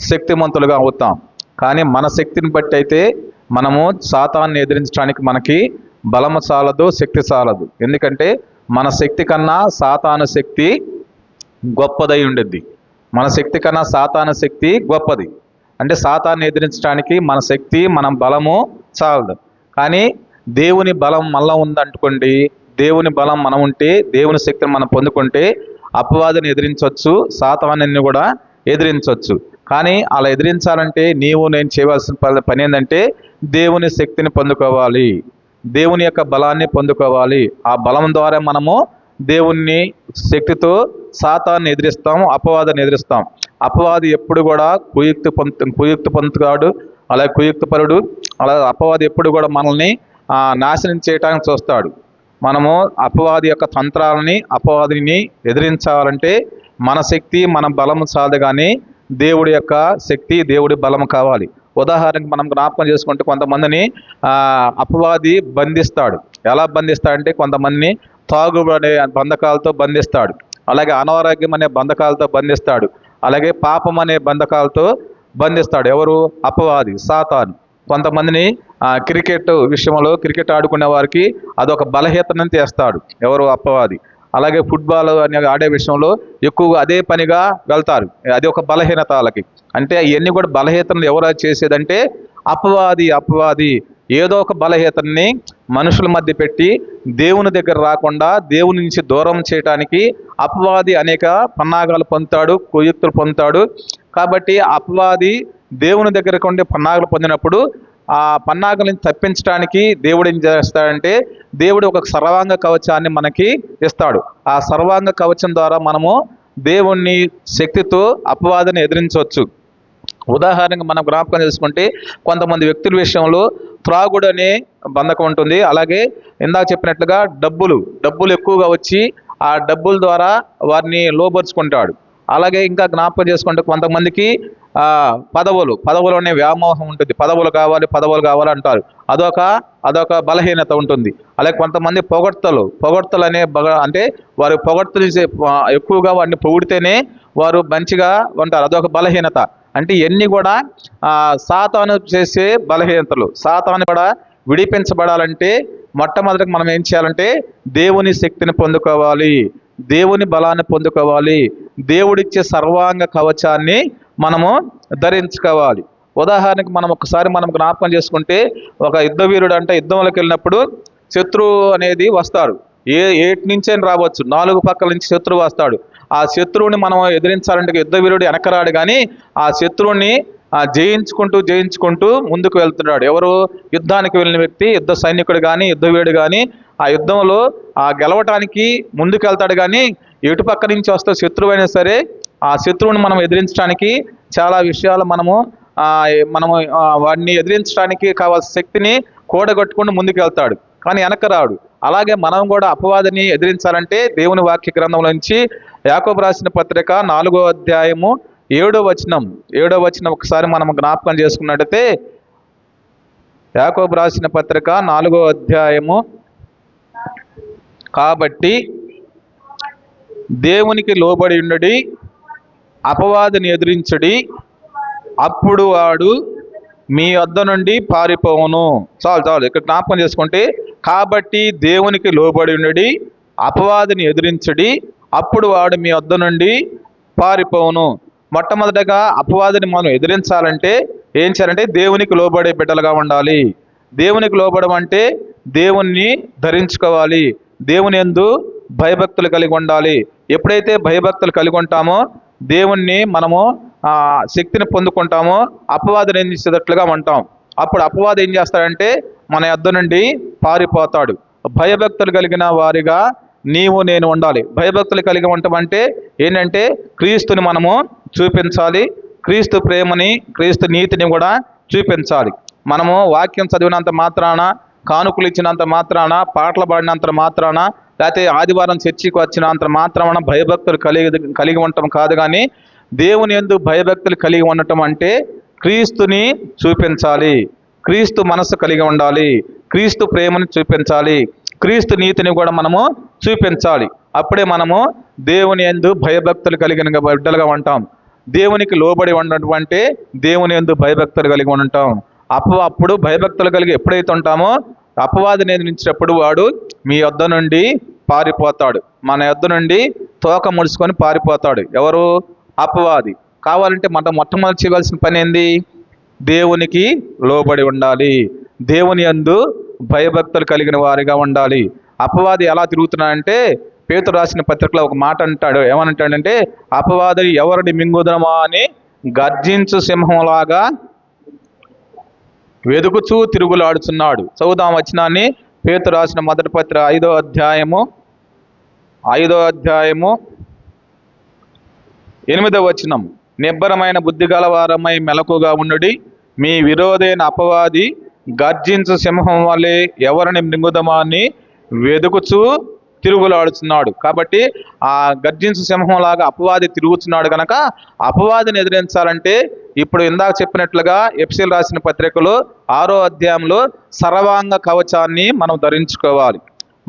శక్తిమంతులుగా అవుతాం. కానీ మన శక్తిని బట్టి అయితే మనము సాతాన్ని ఎదిరించడానికి మనకి బలము చాలదు, శక్తి చాలదు. ఎందుకంటే మన శక్తి కన్నా సాతాను శక్తి గొప్పదై ఉండిద్ది. మన శక్తి కన్నా సాతాను శక్తి గొప్పది. అంటే సాతాన్ని ఎదిరించడానికి మన శక్తి, మన బలము చాలదు. కానీ దేవుని బలం మనలో ఉందనుకోండి, దేవుని బలం మనం ఉంటే, దేవుని శక్తిని మనం పొందుకుంటే అపవాదిని ఎదిరించవచ్చు, సాతాన్ని కూడా ఎదిరించవచ్చు. కానీ అలా ఎదిరించాలంటే నీవు నేను చేయవలసిన పని ఏంటంటే దేవుని శక్తిని పొందుకోవాలి, దేవుని యొక్క బలాన్ని పొందుకోవాలి. ఆ బలం ద్వారా మనము దేవుని శక్తితో సాతాన్ని ఎదిరిస్తాం, అపవాదాన్ని ఎదిరిస్తాం. అపవాది ఎప్పుడు కూడా కుయుక్తి పొందుతాడు, అలాగే కుయుక్తపరుడు. అలా అపవాది ఎప్పుడు కూడా మనల్ని నాశనం చేయడానికి చూస్తాడు. మనము అపవాది యొక్క తంత్రాలని, అపవాదిని ఎదిరించాలంటే మన శక్తి, మన బలము చాలదు, కానీ దేవుడి యొక్క శక్తి, దేవుడి బలం కావాలి. ఉదాహరణకు మనం జ్ఞాపకం చేసుకుంటే కొంతమందిని అపవాది బంధిస్తాడు. ఎలా బంధిస్తాడంటే కొంతమందిని తాగుడు అనే బంధకాలతో బంధిస్తాడు, అలాగే అనారోగ్యం అనే బంధకాలతో బంధిస్తాడు, అలాగే పాపం అనే బంధకాలతో బంధిస్తాడు. ఎవరు? అపవాది, సాతాను. కొంతమందిని క్రికెట్ విషయంలో, క్రికెట్ ఆడుకునే వారికి అదొక బలహీనతను తెస్తాడు. ఎవరు? అపవాది. అలాగే ఫుట్బాల్ అనే ఆడే విషయంలో ఎక్కువగా అదే పనిగా వెళ్తారు. అది ఒక బలహీనత వాళ్ళకి. అంటే ఇవన్నీ కూడా బలహీనతలు ఎవరు చేసేదంటే అపవాది ఏదో ఒక బలహీనతని మనుషుల మధ్య పెట్టి దేవుని దగ్గర రాకుండా దేవుని నుంచి దూరం చేయడానికి అపవాది అనేక పన్నాగాలు పొందుతాడు, కుయుక్తులు పొందుతాడు. కాబట్టి అపవాది దేవుని దగ్గరకు ఉండే పన్నాగాలు పొందినప్పుడు ఆ పన్నాగలను తప్పించడానికి దేవుడు ఏం చేస్తాడంటే దేవుడు ఒక సర్వాంగ కవచాన్ని మనకి ఇస్తాడు. ఆ సర్వాంగ కవచం ద్వారా మనము దేవుణ్ణి శక్తితో అపవాదిని ఎదిరించవచ్చు. ఉదాహరణకు మనం జ్ఞాపకం చేసుకుంటే కొంతమంది వ్యక్తుల విషయంలో త్రాగుడు అనే బంధకం ఉంటుంది. అలాగే ఇందాక చెప్పినట్లుగా డబ్బులు ఎక్కువగా వచ్చి ఆ డబ్బుల ద్వారా వారిని లోబరుచుకుంటాడు. అలాగే ఇంకా జ్ఞాపకం చేసుకుంటే కొంతమందికి పదవులు అనే వ్యామోహం ఉంటుంది. పదవులు కావాలి అంటారు. అదొక బలహీనత ఉంటుంది. అలాగే కొంతమంది పొగడ్తలు అనే అంటే వారు పొగడ్తలు ఎక్కువగా వారిని పొగిడితేనే వారు మంచిగా ఉంటారు. అదొక బలహీనత. అంటే ఇవన్నీ కూడా సాతాను చేసే బలహీనతలు. సాతాను కూడా విడిపించబడాలంటే మొట్టమొదటిగా మనం ఏం చేయాలంటే దేవుని శక్తిని పొందుకోవాలి, దేవుని బలాన్ని పొందుకోవాలి, దేవుడిచ్చే సర్వాంగ కవచాన్ని మనము ధరించుకోవాలి. ఉదాహరణకు మనం జ్ఞాపకం చేసుకుంటే ఒక యుద్ధ వీరుడు అంటే యుద్ధంలోకి వెళ్ళినప్పుడు శత్రువు అనేది వస్తాడు. ఏటి నుంచి అని రావచ్చు, 4 పక్కల నుంచి శత్రువు వస్తాడు. ఆ శత్రువుని మనం ఎదిరించాలంటే యుద్ధ వీరుడు వెనకరాడు, కానీ ఆ శత్రువుని జయించుకుంటూ ముందుకు వెళ్తున్నాడు. ఎవరు? యుద్ధానికి వెళ్ళిన వ్యక్తి, యుద్ధ సైనికుడు కానీ, యుద్ధ వీరుడు కానీ ఆ యుద్ధంలో గెలవటానికి ముందుకు వెళ్తాడు. కానీ ఎటు పక్క నుంచి వస్తే శత్రువు అయినా సరే ఆ శత్రువుని మనం ఎదిరించడానికి చాలా విషయాలు మనము వాడిని ఎదిరించడానికి కావాల్సిన శక్తిని కూడగట్టుకుని ముందుకు వెళ్తాడు, కానీ వెనకరాడు. అలాగే మనం కూడా అపవాదిని ఎదిరించాలంటే దేవుని వాక్య గ్రంథంలో నుంచి యాకోబు రాసిన పత్రిక 4వ అధ్యాయము 7వ వచనం ఒకసారి మనం జ్ఞాపకం చేసుకున్నట్టయితే యాకోబు రాసిన పత్రిక 4వ అధ్యాయము, కాబట్టి దేవునికి లోబడి ఉండుడి, అపవాదిని ఎదిరించుడి, అప్పుడు వాడు మీ వద్ద నుండి పారిపోవును. చాలు ఇక్కడ జ్ఞాపకం చేసుకుంటే, కాబట్టి దేవునికి లోబడి ఉండుడి, అపవాదిని ఎదిరించుడి, అప్పుడు వాడు మీ వద్ద నుండి పారిపోవును. మొట్టమొదటగా అపవాదిని మనం ఎదిరించాలంటే ఏం చేయాలంటే దేవునికి లోబడే బిడ్డలుగా ఉండాలి. దేవునికి లోబడం అంటే దేవుణ్ణి ధరించుకోవాలి, దేవుని యందు భయభక్తులు కలిగి ఉండాలి. ఎప్పుడైతే భయభక్తులు కలిగి ఉంటామో దేవుణ్ణి మనము శక్తిని పొందుకుంటామో అపవాదిని ఏం చేసేటట్లుగా ఉంటాం. అప్పుడు అపవాది ఏం చేస్తాడంటే మన యొద్ద నుండి పారిపోతాడు. భయభక్తులు కలిగిన వారిగా నీవు నేను ఉండాలి. భయభక్తులు కలిగి ఉండటం అంటే ఏంటంటే క్రీస్తుని మనము చూపించాలి, క్రీస్తు ప్రేమని, క్రీస్తు నీతిని కూడా చూపించాలి. మనము వాక్యం చదివినంత మాత్రాన, కానుకలు ఇచ్చినంత మాత్రాన, పాటలు పాడినంత మాత్రాన, లేకపోతే ఆదివారం చర్చికి వచ్చినంత మాత్రాన భయభక్తులు కలిగి ఉండటం కాదు. కానీ దేవుని యందు భయభక్తులు కలిగి ఉండటం అంటే క్రీస్తుని చూపించాలి, క్రీస్తు మనసు కలిగి ఉండాలి, క్రీస్తు ప్రేమను చూపించాలి, క్రీస్తు నీతిని కూడా మనము చూపించాలి. అప్పుడే మనము దేవుని యందు భయభక్తులు కలిగిన బిడ్డలుగా ఉంటాం. దేవునికి లోబడి ఉండటం అంటే దేవుని యందు భయభక్తులు కలిగి ఉండటం. అప్పుడు భయభక్తులు కలిగి ఎప్పుడైతే ఉంటామో అపవాదిని ఎదిరించినప్పుడు వాడు మీ యొద్ద నుండి పారిపోతాడు, మన యొద్ద నుండి తోక ముడుచుకొని పారిపోతాడు. ఎవరు? అపవాది. కావాలంటే మనం మొట్టమొదటి చేయవలసిన పని ఏంది? దేవునికి లోబడి ఉండాలి, దేవుని యందు భయభక్తులు కలిగిన వారిగా ఉండాలి. అపవాది ఎలా తిరుగుతున్నాడంటే పేతురు రాసిన పత్రికలో ఒక మాట అంటాడు. ఏమనంటాడంటే, అపవాది ఎవరిని మింగుదమా అని గర్జించు సింహంలాగా వెదుకుచూ తిరుగులాడుచున్నాడు. చదువుదాం వచనాన్ని. పేతురు రాసిన మొదటి పత్రిక 5వ అధ్యాయము 8వ వచనం. నిబ్బరమైన బుద్ధి గలవారమై మెలకుగా ఉండుడి, మీ విరోధైన అపవాది గర్జించు సింహం వలె ఎవరిని మృంగుదమా అని వెదుకుచూ తిరుగులాడుచున్నాడు. కాబట్టి ఆ గర్జించు సింహంలాగా అపవాది తిరుగుతున్నాడు కనుక అపవాదిని ఎదిరించాలంటే ఇప్పుడు ఇందాక చెప్పినట్లుగా ఎఫెసీయులకు రాసిన పత్రికలో 6వ అధ్యాయంలో సర్వాంగ కవచాన్ని మనం ధరించుకోవాలి.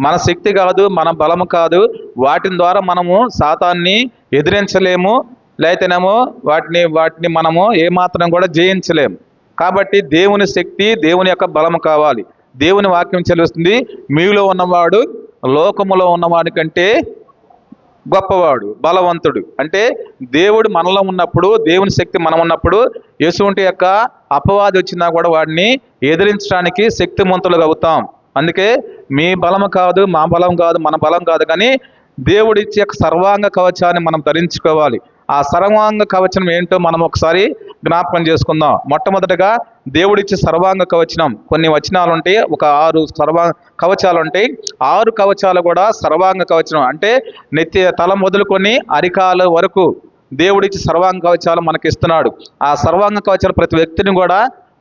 మన శక్తి కాదు, మన బలము కాదు, వాటి ద్వారా మనము సాతాన్ని ఎదిరించలేము, లేకపోతేనేమో వాటిని మనము ఏమాత్రం కూడా జయించలేము. కాబట్టి దేవుని శక్తి, దేవుని యొక్క బలము కావాలి. దేవుని వాక్యం చెల్లిస్తుంది, మీలో ఉన్నవాడు లోకములో ఉన్నవాడి కంటే గొప్పవాడు, బలవంతుడు. అంటే దేవుడు మనలో ఉన్నప్పుడు, దేవుని శక్తి మనం ఉన్నప్పుడు యేసువంటి యొక్క అపవాది వచ్చినా కూడా వాడిని ఎదిరించడానికి శక్తిమంతులుగా అవుతాం. అందుకే మీ బలము కాదు, మా బలం కాదు, మన బలం కాదు, కానీ దేవుడిచ్చే సర్వాంగ కవచాన్ని మనం ధరించుకోవాలి. ఆ సర్వాంగ కవచం ఏంటో మనం ఒకసారి జ్ఞాపకం చేసుకుందాం. మొట్టమొదటిగా దేవుడిచ్చే సర్వాంగ కవచం కొన్ని వచనాలు ఉంటాయి, ఒక 6 కవచాలు ఉంటాయి. 6 కవచాలు కూడా సర్వాంగ కవచం. అంటే తల మొదలుకొని అరికాల వరకు దేవుడిచ్చే సర్వాంగ కవచాలు మనకి ఇస్తున్నాడు. ఆ సర్వాంగ కవచాలు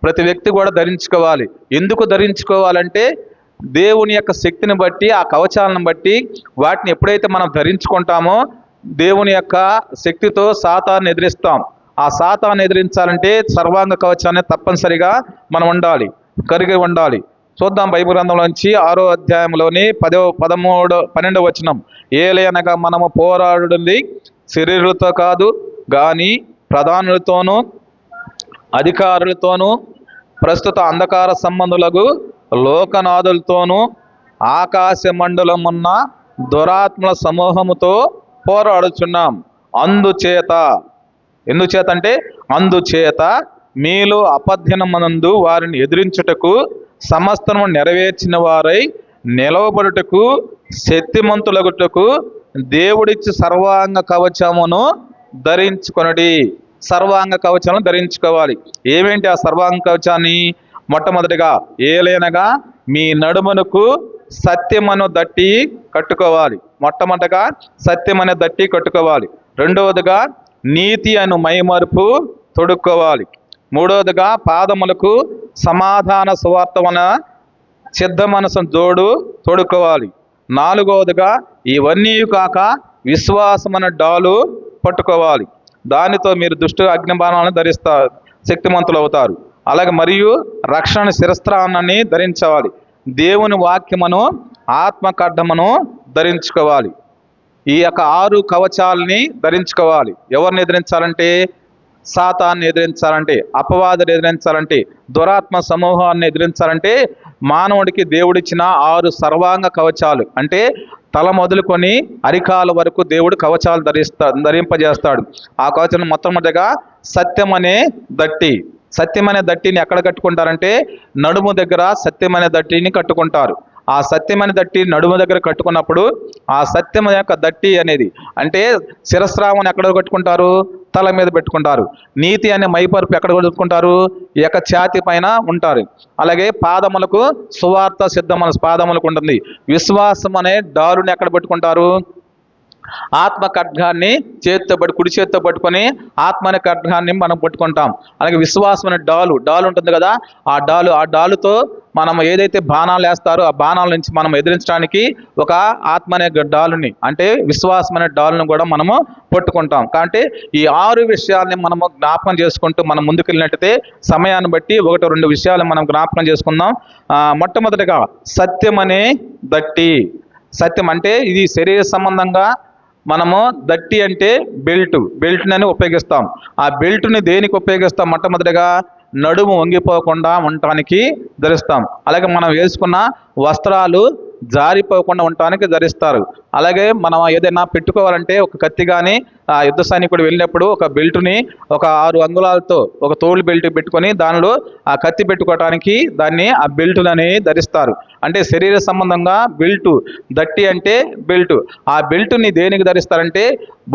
ప్రతి వ్యక్తి కూడా ధరించుకోవాలి. ఎందుకు ధరించుకోవాలంటే దేవుని యొక్క శక్తిని బట్టి, ఆ కవచాలను బట్టి వాటిని ఎప్పుడైతే మనం ధరించుకుంటామో దేవుని యొక్క శక్తితో సాతాన్ని ఎదిరిస్తాం. ఆ సాతాన్ని ఎదిరించాలంటే సర్వాంగ కవచాన్ని తప్పనిసరిగా మనం కలిగి ఉండాలి. చూద్దాం బైబిల్ గ్రంథంలోంచి 6వ అధ్యాయంలోని 12వ వచనం. ఏలయనగా మనము పోరాడుంది శరీరులతో కాదు గాని ప్రధానులతోనూ అధికారులతోనూ ప్రస్తుత అంధకార సంబంధులకు లోకనాథులతోనూ ఆకాశ మండలమున్న దురాత్మల సమూహముతో పోరాడుచున్నాం. అందుచేత మీలో అపధ్యనమందు వారిని ఎదిరించుటకు సమస్తము నెరవేర్చిన వారై నిలవబడుటకు శక్తిమంతులగుటకు దేవుడిచ్చి సర్వాంగ కవచమును ధరించుకొనుడి. సర్వాంగ కవచాలను ధరించుకోవాలి. ఏమేంటి ఆ సర్వాంగ కవచాన్ని? మొట్టమొదటిగా ఏలైనగా మీ నడుమునకు సత్యమను దట్టి కట్టుకోవాలి. మొట్టమొదటిగా సత్యమనే దట్టి కట్టుకోవాలి. రెండవదిగా నీతి అను మైమరుపు తొడుక్కోవాలి. మూడవదిగా పాదములకు సమాధాన సువార్తమైన సిద్ధ మనసు జోడు తొడుక్కోవాలి. నాలుగవదిగా ఇవన్నీ కాక విశ్వాసమన డాలు పట్టుకోవాలి. దానితో మీరు దుష్ట అగ్నిబాణాలను ధరిస్తారు, శక్తిమంతులు అవుతారు. అలాగే మరియు రక్షణ శిరస్త్రాన్ని ధరించాలి. దేవుని వాక్యమును ఆత్మకడ్డమును ధరించుకోవాలి. ఈ యొక్క 6 కవచాలని ధరించుకోవాలి. ఎవరిని ఎదిరించాలంటే? సాతాన్ని ఎదిరించాలంటే, అపవాదిని ఎదిరించాలంటే, దురాత్మ సమూహాన్ని ఎదిరించాలంటే మానవుడికి దేవుడిచ్చిన 6 సర్వాంగ కవచాలు. అంటే తల మొదలుకొని అరికాల వరకు దేవుడు కవచాలు ధరింపజేస్తాడు. ఆ కవచం మొట్టమొదటిగా సత్యం అనే దట్టి. సత్యమనే దట్టిని ఎక్కడ కట్టుకుంటారంటే నడుము దగ్గర సత్యమనే దట్టిని కట్టుకుంటారు. ఆ సత్యమనే దట్టి నడుము దగ్గర కట్టుకున్నప్పుడు ఆ సత్యం యొక్క దట్టి అనేది అంటే శిరస్రావం ఎక్కడ కట్టుకుంటారు? తల మీద పెట్టుకుంటారు. నీతి అనే మైపరుపు ఎక్కడ కట్టుకుంటారు? ఈ యొక్క ఛాతి పైన ఉంటారు. అలాగే పాదములకు సువార్త సిద్ధ మనసు పాదములకు ఉంటుంది. విశ్వాసం అనే డాలుని ఎక్కడ పెట్టుకుంటారు? ఆత్మ ఖడ్గాన్ని కుడి చేతితో పట్టుకొని ఆత్మ అనే ఖడ్గాన్ని మనం పట్టుకుంటాం. అలాగే విశ్వాసం అనే డాలు ఉంటుంది కదా, ఆ డాలుతో మనం ఏదైతే బాణాలు వేస్తారో ఆ బాణాల నుంచి మనం ఎదిరించడానికి ఒక ఆత్మ అనే డాలుని అంటే విశ్వాసం అనే డాలును కూడా మనము పట్టుకుంటాం. కాబట్టి ఈ 6 విషయాల్ని మనము జ్ఞాపకం చేసుకుంటూ మనం ముందుకెళ్ళినట్టయితే సమయాన్ని బట్టి 1-2 విషయాలు మనం జ్ఞాపకం చేసుకుందాం. మొట్టమొదటిగా సత్యం అనే దట్టి. సత్యం అంటే ఇది శరీర సంబంధంగా మనము దట్టి అంటే బెల్ట్ని ఉపయోగిస్తాం. ఆ బెల్ట్ని దేనికి ఉపయోగిస్తాం? మొట్టమొదటిగా నడుము వంగిపోకుండా ఉండటానికి ధరిస్తాం. అలాగే మనం వేసుకున్న వస్త్రాలు జారిపోకుండా ఉండటానికి ధరిస్తారు. అలాగే మనం ఏదైనా పెట్టుకోవాలంటే ఒక కత్తి కానీ యుద్ధ సైనికుడు వెళ్ళినప్పుడు ఒక బెల్ట్ని ఒక 6 అంగుళాలతో ఒక తోలు బెల్ట్ పెట్టుకొని దానిలో ఆ కత్తి పెట్టుకోవటానికి ఆ బెల్టులని ధరిస్తారు. అంటే శరీర సంబంధంగా బెల్టు, దట్టి అంటే బెల్టు. ఆ బెల్టుని దేనికి ధరిస్తారంటే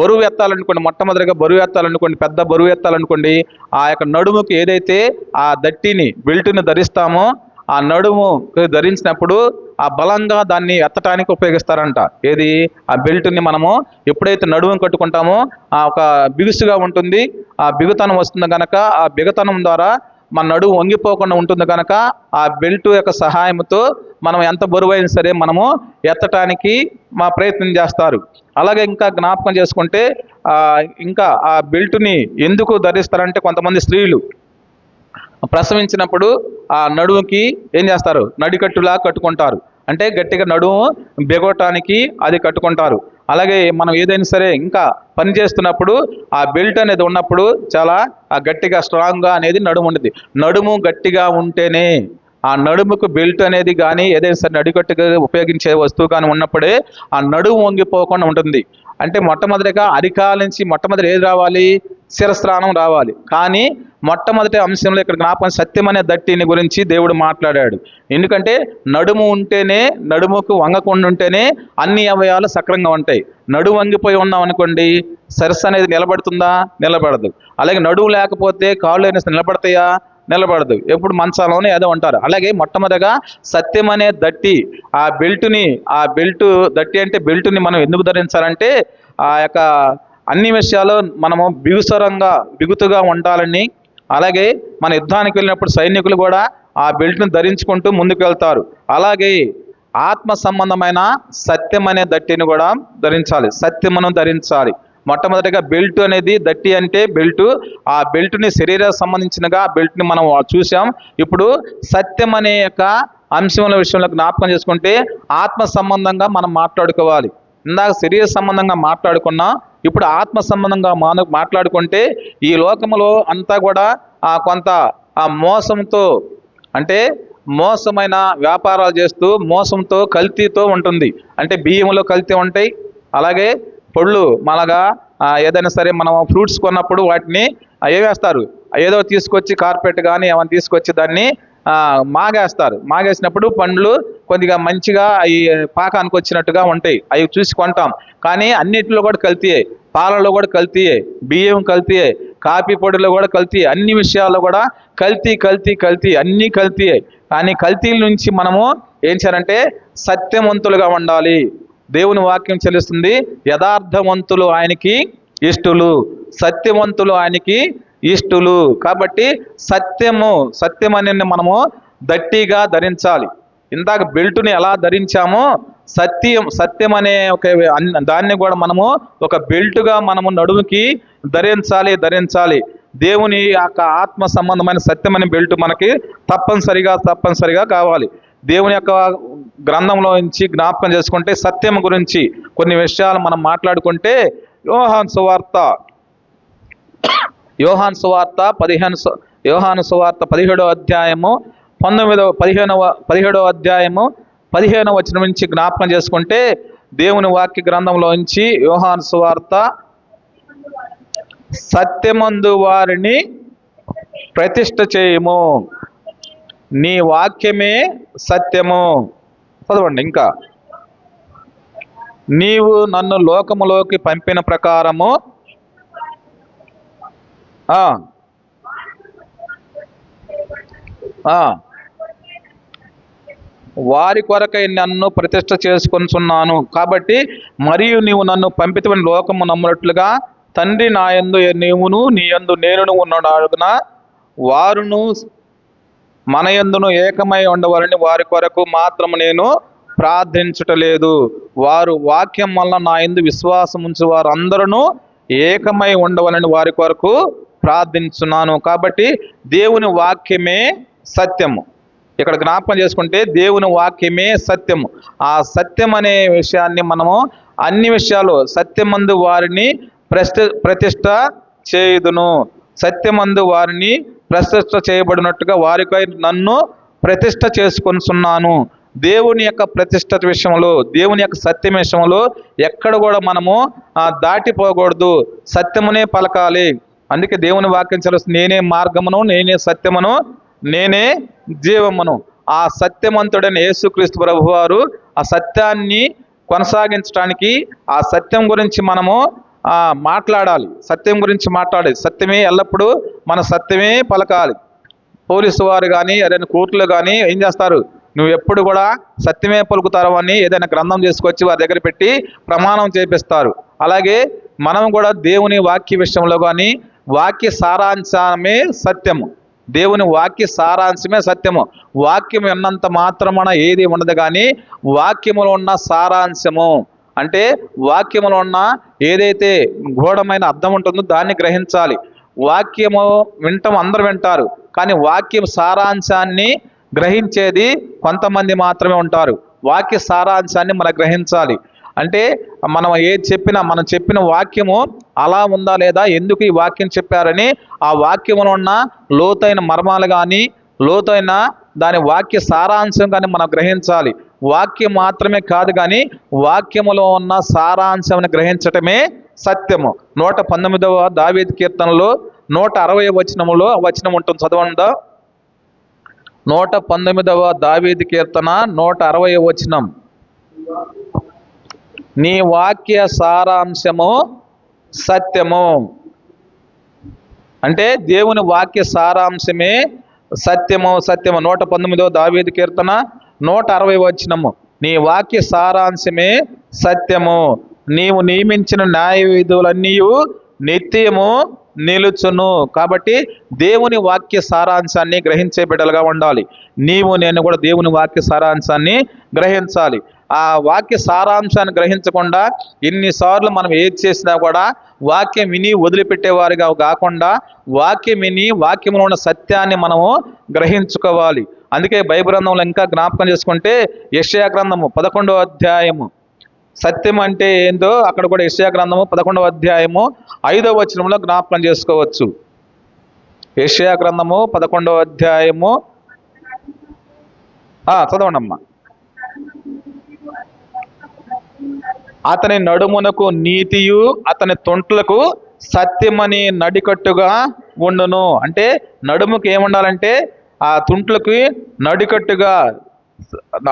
బరువు ఎత్తాలనుకోండి, మొట్టమొదటిగా బరువు ఎత్తాలనుకోండి, పెద్ద బరువు ఎత్తాలనుకోండి, ఆ యొక్క నడుముకి ఏదైతే ఆ దట్టిని బెల్టుని ధరిస్తామో ఆ నడుము ధరించినప్పుడు ఆ బలంగా దాన్ని ఎత్తటానికి ఉపయోగిస్తారంట. ఏది? ఆ బెల్ట్ని మనము ఎప్పుడైతే నడుము కట్టుకుంటామో ఆ ఒక బిగుసుగా ఉంటుంది, ఆ బిగుతనం వస్తుంది కనుక ఆ బిగుతనం ద్వారా మన నడుము వంగిపోకుండా ఉంటుంది కనుక ఆ బెల్ట్ యొక్క సహాయంతో మనం ఎంత బరువైనా సరే మనము ఎత్తటానికి ప్రయత్నం చేస్తారు. అలాగే ఇంకా జ్ఞాపకం చేసుకుంటే ఇంకా ఆ బెల్ట్ని ఎందుకు ధరిస్తారంటే కొంతమంది స్త్రీలు ప్రసవించినప్పుడు ఆ నడుముకి ఏం చేస్తారు? నడికట్టులా కట్టుకుంటారు. అంటే గట్టిగా నడుము బిగవటానికి అది కట్టుకుంటారు. అలాగే మనం ఏదైనా సరే ఇంకా పని చేస్తున్నప్పుడు ఆ బెల్ట్ అనేది ఉన్నప్పుడు చాలా గట్టిగా స్ట్రాంగ్గా అనేది నడుము ఉండేది. నడుము గట్టిగా ఉంటేనే ఆ నడుముకు బెల్ట్ అనేది కానీ ఏదైనా సరే నడికట్టుగా ఉపయోగించే వస్తువు కానీ ఉన్నప్పుడే ఆ నడుము వంగిపోకుండా ఉంటుంది. అంటే మొట్టమొదటిగా అరికాల నుంచి మొట్టమొదటి ఏది రావాలి? శిరస్త్రాణం రావాలి. కానీ మొట్టమొదటి అంశంలో ఇక్కడ జ్ఞాపకం సత్యం అనే దట్టిని గురించి దేవుడు మాట్లాడాడు. ఎందుకంటే నడుము ఉంటేనే, నడుముకు వంగకుండా ఉంటేనే అన్ని అవయవాలు సక్రంగా ఉంటాయి. నడుము వంగిపోయి ఉన్నాం అనుకోండి, శిరస్సు అనేది నిలబడుతుందా? నిలబడదు. అలాగే నడుము లేకపోతే కాళ్ళు అయినా నిలబడతాయా? నిలబడదు. ఎప్పుడు మంచాలోనే ఏదో ఉంటారు. అలాగే మొట్టమొదటిగా సత్యం అనే దట్టి, ఆ బెల్ట్ దట్టి అంటే బెల్ట్ని మనం ఎందుకు ధరించాలంటే ఆ యొక్క అన్ని విషయాలు మనము బిగుతుగా ఉండాలని. అలాగే మన యుద్ధానికి వెళ్ళినప్పుడు సైనికులు కూడా ఆ బెల్ట్ని ధరించుకుంటూ ముందుకు వెళ్తారు. అలాగే ఆత్మ సంబంధమైన సత్యం అనే దట్టిని కూడా ధరించాలి, సత్యమును ధరించాలి. మొట్టమొదటిగా బెల్ట్ అనేది దట్టి అంటే బెల్టు, ఆ బెల్ట్ని శరీర సంబంధించినగా ఆ బెల్ట్ని మనం చూసాం. ఇప్పుడు సత్యం అనే యొక్క అంశముల విషయంలో జ్ఞాపకం చేసుకుంటే ఆత్మ సంబంధంగా మనం మాట్లాడుకోవాలి. ఇందాక శరీర సంబంధంగా మాట్లాడుకున్నాం, ఇప్పుడు ఆత్మ సంబంధంగా మాట్లాడుకుంటే ఈ లోకములో అంతా కూడా కొంత మోసంతో, అంటే మోసమైన వ్యాపారాలు చేస్తూ మోసంతో కల్తీతో ఉంటుంది. అంటే బియ్యంలో కల్తీ ఉంటాయి. అలాగే పళ్ళు మనగా ఏదైనా సరే మనం ఫ్రూట్స్ కొన్నప్పుడు వాటిని ఏవేస్తారు? ఏదో తీసుకొచ్చి కార్పెట్ కానీ ఏమైనా తీసుకొచ్చి దాన్ని మాగేస్తారు. మాగేసినప్పుడు పండ్లు కొద్దిగా మంచిగా అవి పాకానికి వచ్చినట్టుగా ఉంటాయి, అవి చూసి కొంటాం. కానీ అన్నిటిలో కూడా కల్తీయే, పాలలో కూడా కల్తీయే, బియ్యం కల్తీయే, కాఫీ పొడిలో కూడా కల్తీయే, అన్ని విషయాల్లో కూడా కల్తీ అన్నీ కల్తీయే. కానీ కల్తీల నుంచి మనము ఏం చేయాలంటే సత్యవంతులుగా ఉండాలి. దేవుని వాక్యం చెల్లిస్తుంది, యథార్థవంతులు ఆయనకి ఇష్టులు, సత్యవంతులు ఆయనకి ఇష్టులు. కాబట్టి సత్యం అనేది మనము దట్టిగా ధరించాలి. ఇందాక బెల్టుని ఎలా ధరించామో సత్యం అనే ఒక దాన్ని కూడా మనము ఒక బెల్టుగా మనము నడుముకి ధరించాలి. దేవుని యొక్క ఆత్మ సంబంధమైన సత్యమనే బెల్ట్ మనకి తప్పనిసరిగా కావాలి. దేవుని యొక్క గ్రంథంలో నుంచి జ్ఞాపకం చేసుకుంటే సత్యం గురించి కొన్ని విషయాలు మనం మాట్లాడుకుంటే యోహాను సువార్త 17వ అధ్యాయము 17వ అధ్యాయము 15వ వచనం నుంచి జ్ఞాపకం చేసుకుంటే దేవుని వాక్య గ్రంథంలో నుంచి యోహాను సువార్త, సత్యమందు వారిని ప్రతిష్ఠ చేయము, నీ వాక్యమే సత్యము. చదవండి ఇంకా. నీవు నన్ను లోకములోకి పంపిన ప్రకారము వారి కొరకై నన్ను ప్రతిష్ఠ చేసుకొనుచున్నాను. కాబట్టి మరియు నీవు నన్ను పంపితమని లోకము నమ్మునట్లుగా తండ్రి నాయందు నీవును నీ యందు నేనును ఉన్నాడున వారును మన యందును ఏకమై ఉండవాలని వారి కొరకు మాత్రము నేను ప్రార్థించుటలేదు. వారు వాక్యం వలన నా యందు విశ్వాసం ఉంచు వారు అందరూ ఏకమై ఉండవాలని వారి కొరకు ప్రార్థించున్నాను. కాబట్టి దేవుని వాక్యమే సత్యము. ఇక్కడ జ్ఞాపకం చేసుకుంటే దేవుని వాక్యమే సత్యము. ఆ సత్యం అనే విషయాన్ని మనము అన్ని విషయాలు సత్యమందు వారిని ప్రతిష్ట చేయుదును. సత్యమందు వారిని ప్రతిష్ట చేయబడినట్టుగా వారికై నన్ను ప్రతిష్ట చేసుకొనుచున్నాను. దేవుని యొక్క ప్రతిష్ట విషయంలో, దేవుని యొక్క సత్యం విషయంలో ఎక్కడ కూడా మనము దాటిపోకూడదు. సత్యమునే పలకాలి. అందుకే దేవుని వాక్యం చదువుతుంది, నేనే మార్గమును, నేనే సత్యమును, నేనే జీవమును. ఆ సత్యవంతుడైన యేసుక్రీస్తు ప్రభువారు ఆ సత్యాన్ని కొనసాగించడానికి, ఆ సత్యం గురించి మనము మాట్లాడాలి. సత్యం గురించి మాట్లాడాలి. సత్యమే ఎల్లప్పుడూ మన సత్యమే పలకాలి. పోలీసు వారు కానీ ఏదైనా కోర్టులు కానీ ఏం చేస్తారు, నువ్వు ఎప్పుడు కూడా సత్యమే పలుకుతారు అని ఏదైనా గ్రంథం తీసుకొచ్చి వారి దగ్గర పెట్టి ప్రమాణం చేపిస్తారు. అలాగే మనం కూడా దేవుని వాక్య విషయంలో కానీ వాక్య సారాంశమే సత్యము. దేవుని వాక్య సారాంశమే సత్యము. వాక్యం విన్నంత మాత్రమున ఏది ఉండదు, కానీ వాక్యములో ఉన్న సారాంశము అంటే వాక్యములో ఉన్న ఏదైతే గూఢమైన అర్థం ఉంటుందో దాన్ని గ్రహించాలి. వాక్యము వింటాం, అందరూ వింటారు, కానీ వాక్యం సారాంశాన్ని గ్రహించేది కొంతమంది మాత్రమే ఉంటారు. వాక్య సారాంశాన్ని మనం గ్రహించాలి. అంటే మనం ఏది చెప్పినా, మనం చెప్పిన వాక్యము అలా ఉందా లేదా, ఎందుకు ఈ వాక్యం చెప్పారని ఆ వాక్యములో ఉన్న లోతైన మర్మాలు కానీ లోతైన దాని వాక్య సారాంశం కానీ మనం గ్రహించాలి. వాక్యం మాత్రమే కాదు, కానీ వాక్యములో ఉన్న సారాంశం గ్రహించటమే సత్యము. 119వ దావీదు కీర్తనలో 160వ వచనం ఉంటుంది, చదవండి. 119వ దావీదు కీర్తన 160వ వచనం. నీ వాక్య సారాంశము సత్యము. అంటే దేవుని వాక్య సారాంశమే సత్యము. 119వ దావీదు కీర్తన 160వ వచనము. నీ వాక్య సారాంశమే సత్యము, నీవు నియమించిన న్యాయ విధులన్నీ నిత్యము నిలుచును. కాబట్టి దేవుని వాక్య సారాంశాన్ని గ్రహించే బిడ్డలుగా ఉండాలి. నేను కూడా దేవుని వాక్య సారాంశాన్ని గ్రహించాలి. ఆ వాక్య సారాంశాన్ని గ్రహించకుండా ఎన్నిసార్లు మనం ఏది చేసినా కూడా వాక్యం విని వదిలిపెట్టేవారిగా కాకుండా వాక్యం విని వాక్యంలో ఉన్న సత్యాన్ని మనము గ్రహించుకోవాలి. అందుకే బైబిల్ గ్రంథంలో ఇంకా జ్ఞాపకం చేసుకుంటే యెషయా గ్రంథము 11వ అధ్యాయము సత్యం అంటే ఏందో అక్కడ కూడా యెషయా గ్రంథము 11వ అధ్యాయము 5వ వచనంలో జ్ఞాపకం చేసుకోవచ్చు. యెషయా గ్రంథము 11వ అధ్యాయము చదవండి అమ్మా. అతని నడుమునకు నీతియు అతని తొంట్లకు సత్యమని నడికట్టుగా ఉండును. అంటే నడుముకు ఏముండాలంటే ఆ తుంట్లకి నడికట్టుగా,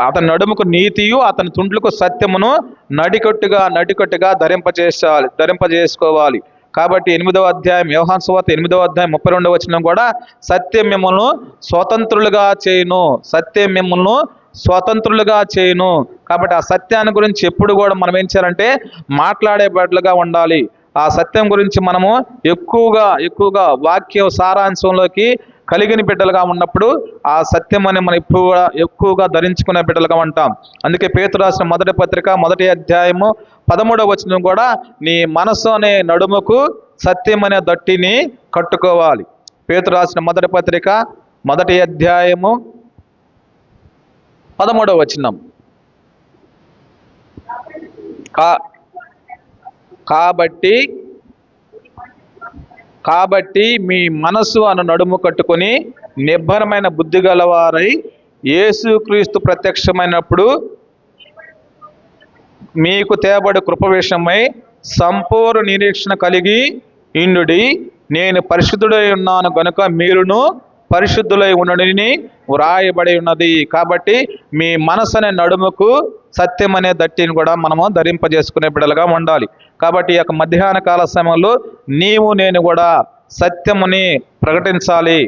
అతని నడుముకు నీతియు అతని తుంట్లకు సత్యమును నడికట్టుగా ధరింపజేసుకోవాలి. కాబట్టి 8వ అధ్యాయం యోహాను సువార్త 8వ అధ్యాయం 32వ వచనం కూడా సత్యం మిమ్మల్ని స్వతంత్రులుగా చేయును, సత్యం మిమ్మల్ని స్వతంత్రులుగా చేయును. కాబట్టి ఆ సత్యాన్ని గురించి ఎప్పుడు కూడా మనం ఏం చేయాలంటే మాట్లాడే బిడ్డలుగా ఉండాలి. ఆ సత్యం గురించి మనము ఎక్కువగా వాక్య సారాంశంలోకి కలిగిన బిడ్డలుగా ఉన్నప్పుడు ఆ సత్యం అని మనం ఎక్కువగా ధరించుకునే బిడ్డలుగా ఉంటాం. అందుకే పేతురు రాసిన మొదటి పత్రిక 1వ అధ్యాయము 13వ వచనం కూడా నీ మనస్సు అనే నడుముకు సత్యం అనే దట్టిని కట్టుకోవాలి. పేతురు రాసిన మొదటి పత్రిక 1వ అధ్యాయము 13వ వచనం. కాబట్టి మీ మనసు అను నడుము కట్టుకొని నిబ్బరమైన బుద్ధి గలవారై యేసుక్రీస్తు ప్రత్యక్షమైనప్పుడు మీకు తేబడి కృప విషయమై సంపూర్ణ నిరీక్షణ కలిగి ఇండుడి. నేను పరిశుద్ధుడై ఉన్నాను గనుక మీరును పరిశుద్ధులై ఉండడని వ్రాయబడి ఉన్నది. కాబట్టి మీ మనసు అనే నడుముకు సత్యం అనే దట్టిని కూడా మనము ధరింపజేసుకునే బిడ్డలుగా ఉండాలి. కాబట్టి ఈ యొక్క మధ్యాహ్న కాల సమయంలో నేను కూడా సత్యముని ప్రకటించాలి.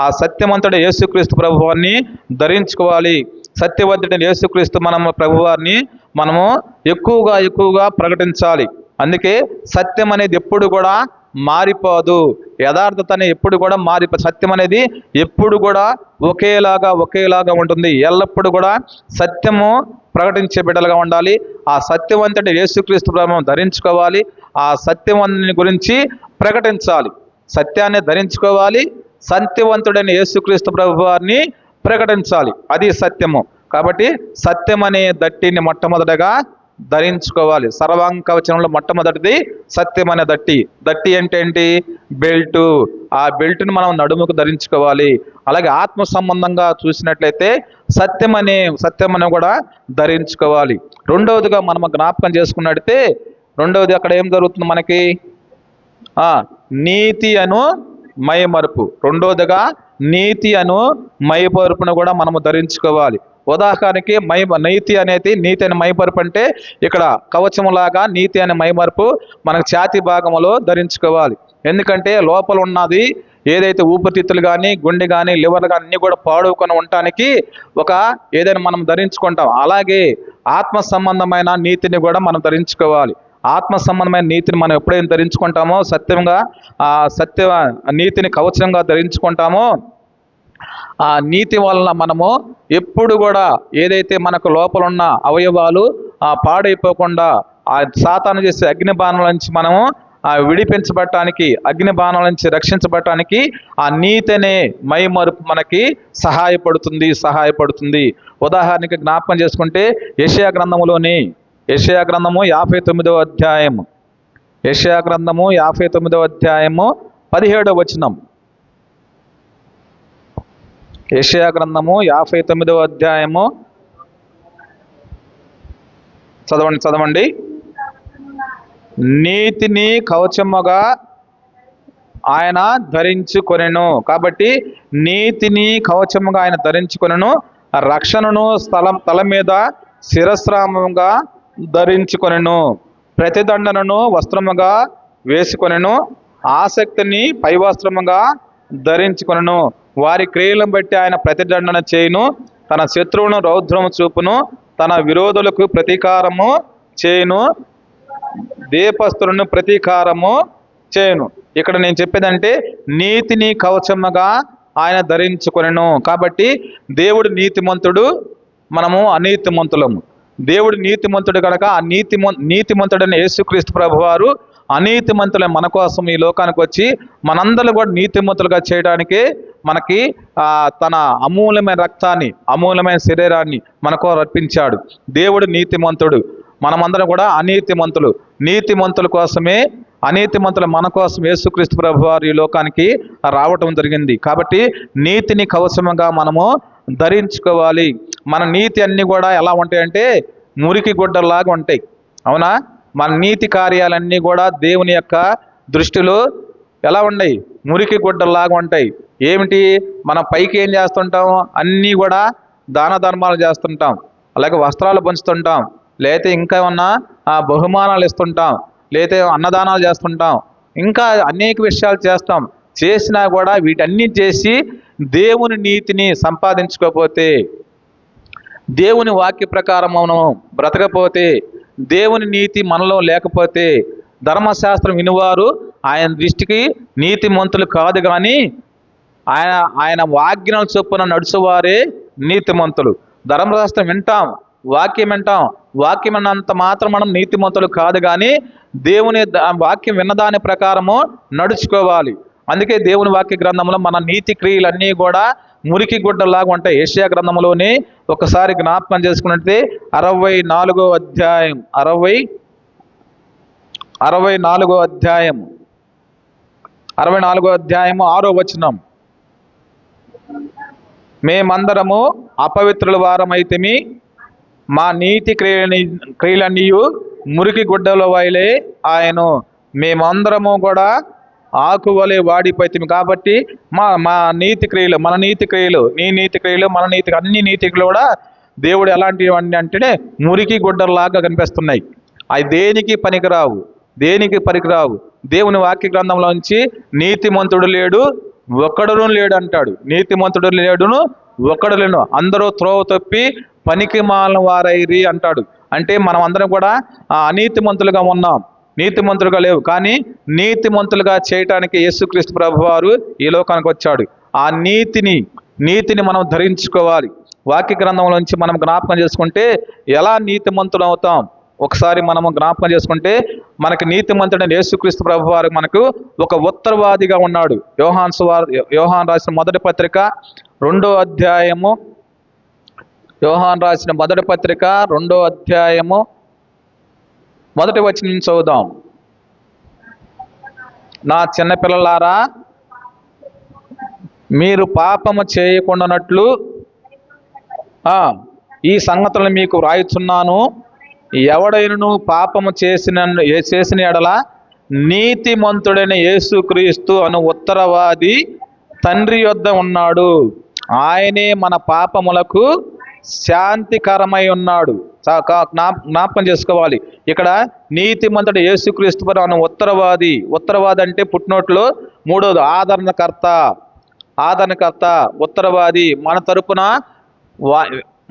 ఆ సత్యవంతుడు యేసుక్రీస్తు ప్రభువారిని ధరించుకోవాలి. సత్యవంతుడైన యేసుక్రీస్తు ప్రభువారిని మనము ఎక్కువగా ప్రకటించాలి. అందుకే సత్యం అనేది ఎప్పుడు కూడా మారిపోదు, యథార్థత అనేది ఎప్పుడు కూడా సత్యం అనేది ఎప్పుడు కూడా ఒకేలాగా ఉంటుంది. ఎల్లప్పుడూ కూడా సత్యము ప్రకటించే బిడ్డలుగా ఉండాలి. ఆ సత్యవంతుడి యేసుక్రీస్తు ప్రభువును ధరించుకోవాలి. ఆ సత్యవంతుని గురించి ప్రకటించాలి. సత్యాన్ని ధరించుకోవాలి, సత్యవంతుడైన యేసుక్రీస్తు ప్రభువారిని ప్రకటించాలి. అది సత్యము. కాబట్టి సత్యం అనే దట్టిని మొట్టమొదటగా ధరించుకోవాలి. సర్వాంగ కవచంలో మొట్టమొదటిది సత్యం అనే దట్టి. దట్టి అంటే ఏంటి? బెల్టు. ఆ బెల్ట్ని మనం నడుముకు ధరించుకోవాలి. అలాగే ఆత్మ సంబంధంగా చూసినట్లయితే సత్యమని కూడా ధరించుకోవాలి. రెండవదిగా మనం జ్ఞాపకం చేసుకున్నట్లయితే రెండవది అక్కడ ఏం జరుగుతుంది మనకి? నీతి అను మైమరుపు. రెండవదిగా నీతి అను మైమరుపును కూడా మనము ధరించుకోవాలి. ఉదాహరణకి నీతి అని మైమరుపు అంటే ఇక్కడ కవచములాగా నీతి అనే మైమరుపు మనకు ఛాతీ భాగంలో ధరించుకోవాలి. ఎందుకంటే లోపల ఉన్నది ఏదైతే ఊపిరితిత్తులు కానీ, గుండె కానీ, లివర్ కానీ అన్నీ కూడా పాడుకొని ఉండటానికి ఏదైనా మనం ధరించుకుంటాం. అలాగే ఆత్మ సంబంధమైన నీతిని కూడా మనం ధరించుకోవాలి. ఆత్మ సంబంధమైన నీతిని మనం ఎప్పుడైతే ధరించుకుంటామో, నీతిని కవచంగా ధరించుకుంటామో, ఆ నీతి వలన మనము ఎప్పుడు కూడా ఏదైతే మనకు లోపల ఉన్న అవయవాలు పాడైపోకుండా ఆ సాతాను చేసే అగ్ని బాణాల నుంచి మనము విడిపించబడటానికి, అగ్ని బాణాల నుంచి రక్షించబడటానికి ఆ నీతి అనే మైమరుపు మనకి సహాయపడుతుంది. ఉదాహరణకి జ్ఞాపకం చేసుకుంటే యెషయా గ్రంథము 59వ అధ్యాయము, యెషయా గ్రంథము 59వ అధ్యాయము 17వ వచనం. యెషయా గ్రంథము 59వ అధ్యాయము చదవండి. నీతిని కవచముగా ఆయన ధరించుకొనెను. కాబట్టి నీతిని కవచముగా ఆయన ధరించుకొనెను, రక్షణను తల మీద శిరస్రామముగా ధరించుకొనెను, ప్రతిదండనను వస్త్రముగా వేసుకొనెను, ఆసక్తిని పైవస్త్రముగా ధరించుకొనెను. వారి క్రియలను బట్టి ఆయన ప్రతిదండన చేయును, తన శత్రువును రౌద్రము చూపును, తన విరోధులకు ప్రతీకారము చేయును, దేపస్తులను ప్రతీకారము చేయును. ఇక్కడ నేను చెప్పేదంటే నీతిని కవచముగా ఆయన ధరించుకొనెను. కాబట్టి దేవుడు నీతిమంతుడు, మనము అనీతిమంతులము. దేవుడు నీతిమంతుడు కనుక ఆ నీతిమంతుడైన యేసుక్రీస్తు ప్రభువారు అనీతిమంతులైన మన కోసం ఈ లోకానికి వచ్చి మనందరూ కూడా నీతిమంతులుగా చేయడానికే మనకి తన అమూల్యమైన రక్తాన్ని, అమూల్యమైన శరీరాన్ని మనకు అర్పించాడు. దేవుడు నీతిమంతుడు, మనమందరం కూడా అనీతిమంతులు. నీతిమంతుల కోసమే, అనీతిమంతుల మన కోసం యేసుక్రీస్తు ప్రభువారు ఈ లోకానికి రావటం జరిగింది. కాబట్టి నీతిని కవచముగా మనము ధరించుకోవాలి. మన నీతి అన్నీ కూడా ఎలా ఉంటాయంటే మురికి గుడ్డలాగా ఉంటాయి. అవునా? మన నీతి కార్యాలన్నీ కూడా దేవుని యొక్క దృష్టిలో ఎలా ఉన్నాయి? మురికి గుడ్డలాగా ఉంటాయి. ఏమిటి? మనం పైకి ఏం చేస్తుంటాం? అన్నీ కూడా దాన ధర్మాలు చేస్తుంటాం, అలాగే వస్త్రాలు పంచుతుంటాం, లేకపోతే ఇంకా ఏమన్నా బహుమానాలు ఇస్తుంటాం, లేకపోతే అన్నదానాలు చేస్తుంటాం, ఇంకా అనేక విషయాలు చేస్తాం. చేసినా కూడా వీటన్నీ చేసి దేవుని నీతిని సంపాదించుకోకపోతే, దేవుని వాక్య ప్రకారం మనం బ్రతకపోతే, దేవుని నీతి మనలో లేకపోతే, ధర్మశాస్త్రం వినువారు ఆయన దృష్టికి నీతిమంతులు కాదు, కానీ ఆయన ఆజ్ఞల చొప్పున నడుచువారే నీతిమంతులు. ధర్మశాస్త్రం వింటాం, వాక్యం వింటాం, వాక్యం విన్నంత మాత్రం మనం నీతిమంతులు కాదు, కానీ దేవుని వాక్యం విన్నదాని ప్రకారము నడుచుకోవాలి. అందుకే దేవుని వాక్య గ్రంథంలో మన నీతి క్రియలన్నీ కూడా మురికి గుడ్డలాగా ఉంటాయి. యెషయా గ్రంథంలోనే ఒకసారి జ్ఞాపకం చేసుకున్నట్లయితే 64వ అధ్యాయం 64వ అధ్యాయము 6వ వచనం. మేమందరము అపవిత్రుల వారమైతిమి, మా నీతి క్రియలన్నీ మురికి గుడ్డల వలె ఆయను, మేమందరము కూడా ఆకువలే వాడిపోతుంది. కాబట్టి మా నీతి క్రియలు, మన నీతి క్రియలు, నీ నీతి క్రియలు, మన నీతి, అన్ని నీతిలు కూడా దేవుడు ఎలాంటివన్నీ అంటే మురికి గుడ్డల్లాగా కనిపిస్తున్నాయి. అవి దేనికి పనికిరావు. దేవుని వాక్య గ్రంథంలోంచి నీతిమంతుడు లేడు, ఒక్కడును లేడు అంటాడు. నీతిమంతుడు లేడును, ఒక్కడు లేను, అందరూ త్రోవ తప్పి పనికి మాలిన వారైరి అంటాడు. అంటే మనం అందరం కూడా అనీతిమంతులుగా ఉన్నాం, నీతిమంతులుగా లేవు. కానీ నీతిమంతులుగా చేయటానికి యేసుక్రీస్తు ప్రభువారు ఈ లోకానికి వచ్చాడు. ఆ నీతిని మనం ధరించుకోవాలి. వాక్య గ్రంథంలోంచి మనం జ్ఞాపకం చేసుకుంటే ఎలా నీతిమంతులు అవుతాం? ఒకసారి మనము జ్ఞాపకం చేసుకుంటే మనకి నీతిమంతుడైన యేసుక్రీస్తు ప్రభువారు మనకు ఒక ఉత్తరవాదిగా ఉన్నాడు. యోహాన్ రాసిన మొదటి పత్రిక 2వ అధ్యాయము, యోహాన్ రాసిన మొదటి పత్రిక 2వ అధ్యాయము మొదటి వచనం నుంచి చదువుదాం. నా చిన్నపిల్లలారా, మీరు పాపము చేయకుండానట్లు ఈ సంగతులను మీకు వ్రాయుచున్నాను. ఎవడైనను పాపము చేసిన ఎడల నీతిమంతుడైన యేసుక్రీస్తు అను ఉత్తరవాది తండ్రి యొద్ద ఉన్నాడు. ఆయనే మన పాపములకు శాంతికరమై ఉన్నాడు. జ్ఞాపకం చేసుకోవాలి. ఇక్కడ నీతిమంతుడు యేసుక్రీస్తు అను ఉత్తరవాది. ఉత్తరవాది అంటే పుట్టినోట్లో మూడోది ఆదరణకర్త ఉత్తరవాది.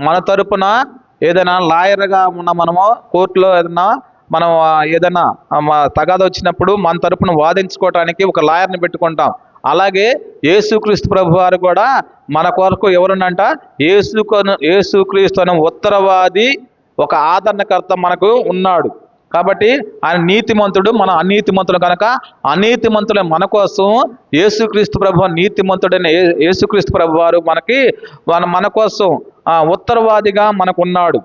మన తరపున ఏదైనా లాయర్గా ఉన్న మనము కోర్టులో ఏదైనా తగాద వచ్చినప్పుడు మన తరపున వాదించుకోవటానికి ఒక లాయర్ని పెట్టుకుంటాం. అలాగే యేసుక్రీస్తు ప్రభు వారు కూడా మన కొరకు ఎవరునంట, యేసుక్రీస్తు అనే ఉత్తరవాది, ఒక ఆదరణకర్త మనకు ఉన్నాడు. కాబట్టి ఆయన నీతిమంతుడు, మన అనీతిమంతుడు కనుక అనీతిమంతుల మన కోసం యేసుక్రీస్తు ప్రభు నీతిమంతుడైన యేసుక్రీస్తు ప్రభు వారు మన కోసం ఉత్తరవాదిగా మనకున్నాడు.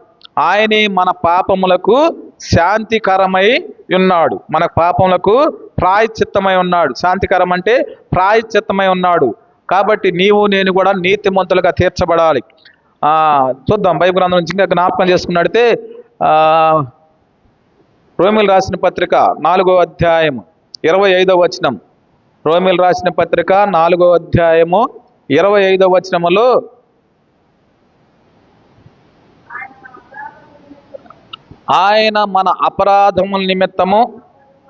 ఆయనే మన పాపములకు శాంతికరమై ఉన్నాడు. మన పాపములకు ప్రాయశ్చిత్తమై ఉన్నాడు. శాంతికరం అంటే ప్రాయశ్చిత్తమై ఉన్నాడు. కాబట్టి నీవు నేను కూడా నీతిమంతులుగా తీర్చబడాలి. చూద్దాం బైబిల్ గ్రంథం నుంచి ఇంకా జ్ఞాపకం చేసుకున్నట్లయితే రోమీలు రాసిన పత్రిక 4వ అధ్యాయము 25వ వచనం. రోమీలు రాసిన పత్రిక 4వ అధ్యాయము 25వ వచనములో ఆయన మన అపరాధముల నిమిత్తము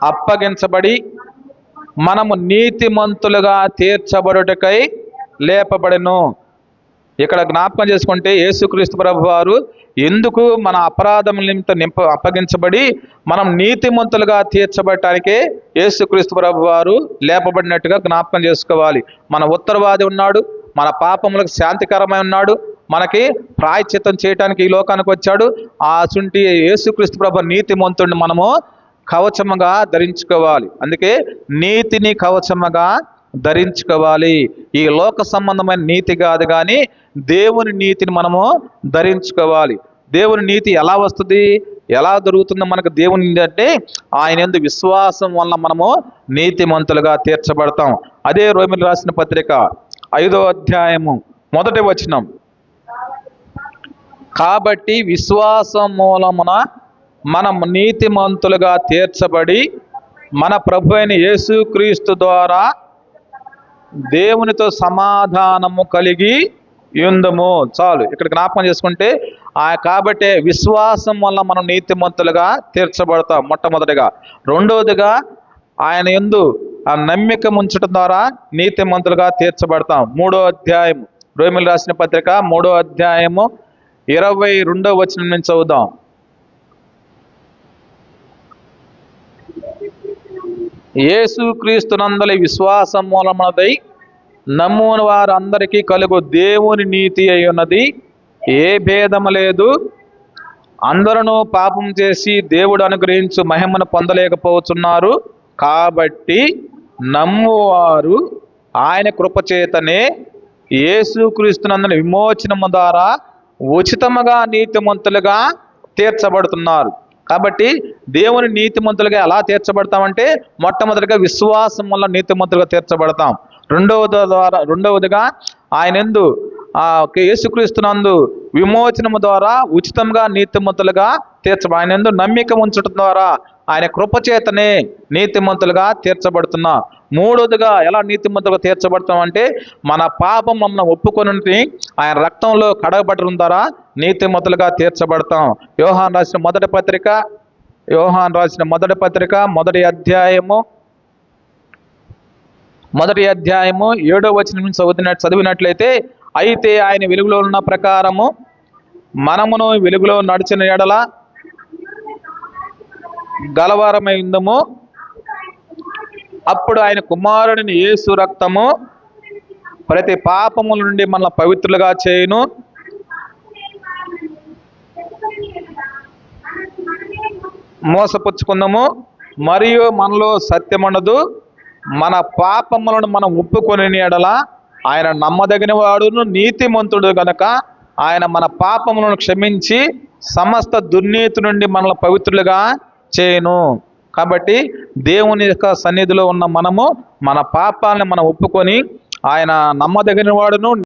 అప్పగించబడి మనము నీతిమంతులుగా తీర్చబడుటకై లేపబడెను. ఇక్కడ జ్ఞాపకం చేసుకుంటే యేసుక్రీస్తు ప్రభు వారు ఎందుకు మన అపరాధముల నిమిత్తం అప్పగించబడి మనం నీతిమంతులుగా తీర్చబడటానికే యేసుక్రీస్తు ప్రభు వారు లేపబడినట్టుగా జ్ఞాపకం చేసుకోవాలి. మన ఉత్తరవాది ఉన్నాడు, మన పాపములకు శాంతికరమై ఉన్నాడు, మనకి ప్రాయశ్చిత్తం చేయటానికి ఈ లోకానికి వచ్చాడు. ఆ చుంటి యేసుక్రీస్తు ప్రభు నీతిమంతుడిని మనము కవచముగా ధరించుకోవాలి. అందుకే నీతిని కవచముగా ధరించుకోవాలి. ఈ లోక సంబంధమైన నీతి కాదు, కానీ దేవుని నీతిని మనము ధరించుకోవాలి. దేవుని నీతి ఎలా వస్తుంది, ఎలా దొరుకుతుందో మనకు దేవుని అంటే ఆయన యందు విశ్వాసం వల్ల మనము నీతిమంతులుగా తీర్చబడతాం. అదే రోమీలు రాసిన పత్రిక 5వ అధ్యాయము 1వ వచనం. కాబట్టి విశ్వాసం మూలమున మనం నీతిమంతులుగా తీర్చబడి మన ప్రభు అయిన యేసుక్రీస్తు ద్వారా దేవునితో సమాధానము కలిగి యుందము. చాలు, ఇక్కడ జ్ఞాపకం చేసుకుంటే కాబట్టి విశ్వాసం వల్ల మనం నీతిమంతులుగా తీర్చబడతాం మొట్టమొదటిగా. రెండవదిగా ఆయన యందు ఆ నమ్మిక ఉంచడం ద్వారా నీతిమంతులుగా తీర్చబడతాం. 3వ అధ్యాయం రోమీలు రాసిన పత్రిక 3వ అధ్యాయము 22వ వచనం నుంచి చదువుదాం. యేసుక్రీస్తునందలి విశ్వాసం మూలమునదై నమ్ముని వారందరికీ కలుగు దేవుని నీతి అయి ఉన్నది. ఏ భేదము లేదు. అందరూ పాపం చేసి దేవుడు అనుగ్రహించు మహిమను పొందలేకపోతున్నారు. కాబట్టి నమ్మువారు ఆయన కృపచేతనే యేసుక్రీస్తునందలి విమోచనము ద్వారా ఉచితముగా నీతిమంతులుగా తీర్చబడుతున్నారు. కాబట్టి దేవుని నీతిమంతులుగా ఎలా తీర్చబడతామంటే మొట్టమొదటిగా విశ్వాసం వల్ల నీతిమంతులుగా తీర్చబడతాం. రెండవదిగా ఆయన యందు యేసుక్రీస్తునందు విమోచనము ద్వారా ఉచితంగా నీతిమంతులుగా ఆయన యందు నమ్మిక ఉంచడం ద్వారా ఆయన కృపచేతనే నీతిమంతులుగా తీర్చబడుతున్నా. మూడవదిగా ఎలా నీతిమంతులుగా తీర్చబడతాం అంటే మన పాపం మనం ఒప్పుకొని ఆయన రక్తంలో కడగబడడం ద్వారా నీతిమంతులుగా తీర్చబడతాం. యోహాను రాసిన మొదటి పత్రిక మొదటి అధ్యాయము 7వ వచనం నుంచి చదివినట్లయితే, అయితే ఆయన వెలుగులో ఉన్న ప్రకారము మనమును వెలుగులో నడిచిన ఎడల గలవారమై ఉందము. అప్పుడు ఆయన కుమారుడిని యేసు రక్తము ప్రతి పాపముల నుండి మనల్ని పవిత్రులుగా చేయును. మోసపుచ్చుకుందాము మరియు మనలో సత్యముండదు. మన పాపములను మనం ఒప్పుకొని ఎడల ఆయన నమ్మదగిన వాడును నీతిమంతుడు గనక ఆయన మన పాపములను క్షమించి సమస్త దుర్నీతి నుండి మనల్ని పవిత్రులుగా చేయను. కాబట్టి దేవుని యొక్క సన్నిధిలో ఉన్న మనము మన పాపాలను మనం ఒప్పుకొని ఆయన నమ్మదగిన వాడును